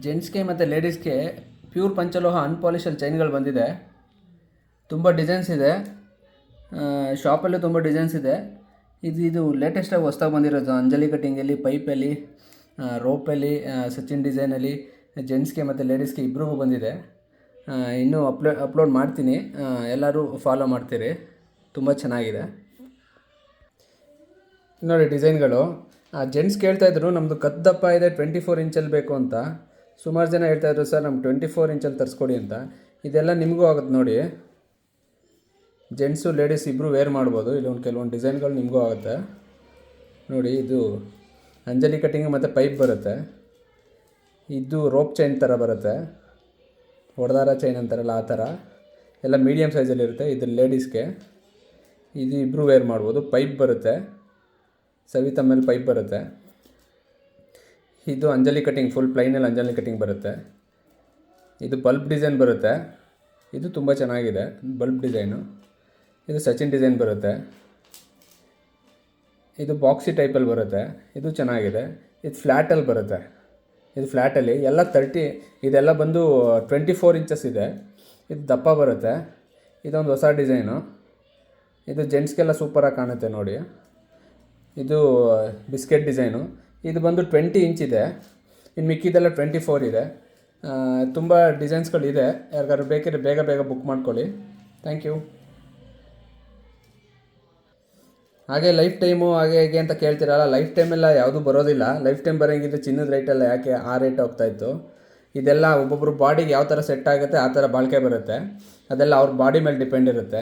ಜೆಂಟ್ಸ್ಗೆ ಮತ್ತು ಲೇಡೀಸ್ಗೆ ಪ್ಯೂರ್ ಪಂಚಲೋಹ ಅನ್ಪಾಲಿಷಲ್ಲಿ ಚೈನ್ಗಳು ಬಂದಿದೆ. ತುಂಬ ಡಿಸೈನ್ಸ್ ಇದೆ, ಶಾಪಲ್ಲೂ ತುಂಬ ಡಿಸೈನ್ಸ್ ಇದೆ. ಇದು ಲೇಟೆಸ್ಟಾಗಿ ಹೊಸ್ದಾಗಿ ಬಂದಿರೋದು. ಅಂಜಲಿ ಕಟ್ಟಿಂಗಲ್ಲಿ, ಪೈಪಲ್ಲಿ, ರೋಪಲ್ಲಿ, ಸಚಿನ್ ಡಿಸೈನಲ್ಲಿ ಜೆಂಟ್ಸ್ಗೆ ಮತ್ತು ಲೇಡೀಸ್ಗೆ ಇಬ್ಬರಿಗೂ ಬಂದಿದೆ. ಇನ್ನೂ ಅಪ್ಲೋಡ್ ಮಾಡ್ತೀನಿ, ಎಲ್ಲರೂ ಫಾಲೋ ಮಾಡ್ತೀರಿ. ತುಂಬ ಚೆನ್ನಾಗಿದೆ ನೋಡಿ ಡಿಸೈನ್ಗಳು. ಜೆಂಟ್ಸ್ ಕೇಳ್ತಾಯಿದ್ರು ನಮ್ಮದು ಕದ್ದಪ್ಪ ಇದೆ 24 ಇಂಚಲ್ಲಿ ಬೇಕು ಅಂತ. ಸುಮಾರು ಜನ ಹೇಳ್ತಾಯಿದ್ರು ಸರ್ ನಮ್ಗೆ 24 ಇಂಚಲ್ಲಿ ತರಿಸ್ಕೊಡಿ ಅಂತ. ಇದೆಲ್ಲ ನಿಮಗೂ ಆಗುತ್ತೆ ನೋಡಿ. ಜೆಂಟ್ಸು ಲೇಡೀಸ್ ಇಬ್ಬರು ವೇರ್ ಮಾಡ್ಬೋದು. ಇಲ್ಲೊಂದು ಕೆಲವೊಂದು ಡಿಸೈನ್ಗಳು ನಿಮಗೂ ಆಗುತ್ತೆ ನೋಡಿ. ಇದು ಅಂಜಲಿ ಕಟ್ಟಿಂಗ್ ಮತ್ತು ಪೈಪ್ ಬರುತ್ತೆ. ಇದು ರೋಪ್ ಚೈನ್ ಥರ ಬರುತ್ತೆ, ಹೊಡೆದಾರ ಚೈನ್ ಅಂತಾರಲ್ಲ ಆ ಥರ. ಎಲ್ಲ ಮೀಡಿಯಮ್ ಸೈಜಲ್ಲಿರುತ್ತೆ. ಇದು ಲೇಡೀಸ್ಗೆ, ಇದು ಇಬ್ಬರು ವೇರ್ ಮಾಡ್ಬೋದು. ಪೈಪ್ ಬರುತ್ತೆ, ಸವಿತಾ ಮೇಲೆ ಪೈಪ್ ಬರುತ್ತೆ. ಇದು ಅಂಜಲಿ ಕಟ್ಟಿಂಗ್, ಫುಲ್ ಪ್ಲೈನಲ್ಲಿ ಅಂಜಲಿ ಕಟ್ಟಿಂಗ್ ಬರುತ್ತೆ. ಇದು ಬಲ್ಬ್ ಡಿಸೈನ್ ಬರುತ್ತೆ. ಇದು ತುಂಬ ಚೆನ್ನಾಗಿದೆ ಬಲ್ಬ್ ಡಿಸೈನು. ಇದು ಸಚಿನ್ ಡಿಸೈನ್ ಬರುತ್ತೆ. ಇದು ಬಾಕ್ಸಿ ಟೈಪಲ್ಲಿ ಬರುತ್ತೆ. ಇದು ಚೆನ್ನಾಗಿದೆ. ಇದು ಫ್ಲ್ಯಾಟಲ್ಲಿ ಬರುತ್ತೆ. ಇದು ಫ್ಲ್ಯಾಟಲ್ಲಿ ಎಲ್ಲ 30, ಇದೆಲ್ಲ ಬಂದು 24 ಇಂಚಸ್ ಇದೆ. ಇದು ದಪ್ಪ ಬರುತ್ತೆ. ಇದೊಂದು ಹೊಸ ಡಿಸೈನು. ಇದು ಜೆಂಟ್ಸ್ಗೆಲ್ಲ ಸೂಪರಾಗಿ ಕಾಣುತ್ತೆ ನೋಡಿ. ಇದು ಬಿಸ್ಕೆಟ್ ಡಿಸೈನು. ಇದು ಬಂದು 20 ಇಂಚ್ ಇದೆ. ಇನ್ನು ಮಿಕ್ಕಿದೆಲ್ಲ 24 ಇದೆ. ತುಂಬ ಡಿಸೈನ್ಸ್ಗಳಿದೆ. ಯಾರಿಗಾದ್ರು ಬೇಕಿದ್ರೆ ಬೇಗ ಬೇಗ ಬುಕ್ ಮಾಡ್ಕೊಳ್ಳಿ. Thank you. ಹಾಗೆ ಲೈಫ್ ಟೈಮು ಹಾಗೆ ಹೇಗೆ ಅಂತ ಕೇಳ್ತೀರಲ್ಲ, ಲೈಫ್ ಟೈಮೆಲ್ಲ ಯಾವುದೂ ಬರೋದಿಲ್ಲ. ಲೈಫ್ ಟೈಮ್ ಬರೋಂಗಿದ್ರೆ ಚಿನ್ನದ ರೇಟೆಲ್ಲ ಯಾಕೆ ಆ ರೇಟ್ ಹೋಗ್ತಾಯಿತ್ತು. ಇದೆಲ್ಲ ಒಬ್ಬೊಬ್ಬರು ಬಾಡಿಗೆ ಯಾವ ಥರ ಸೆಟ್ ಆಗುತ್ತೆ ಆ ಥರ ಬಾಳಿಕೆ ಬರುತ್ತೆ. ಅದೆಲ್ಲ ಅವ್ರ ಬಾಡಿ ಮೇಲೆ ಡಿಪೆಂಡ್ ಇರುತ್ತೆ.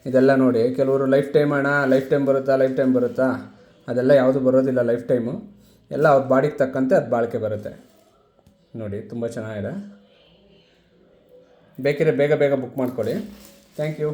ಇದೆಲ್ಲ ನೋಡಿ, ಕೆಲವರು ಲೈಫ್ ಟೈಮ್ ಲೈಫ್ ಟೈಮ್ ಬರುತ್ತಾ, ಅದೆಲ್ಲ ಯಾವುದು ಬರೋದಿಲ್ಲ. ಲೈಫ್ ಟೈಮು ಎಲ್ಲ ಅವ್ರ ಬಾಡಿಗೆ ತಕ್ಕಂತೆ ಅದು ಬಾಳಿಕೆ ಬರುತ್ತೆ ನೋಡಿ. ತುಂಬ ಚೆನ್ನಾಗಿದೆ. ಬೇಕಿದ್ರೆ ಬೇಗ ಬೇಗ ಬುಕ್ ಮಾಡ್ಕೊಳ್ಳಿ. Thank you.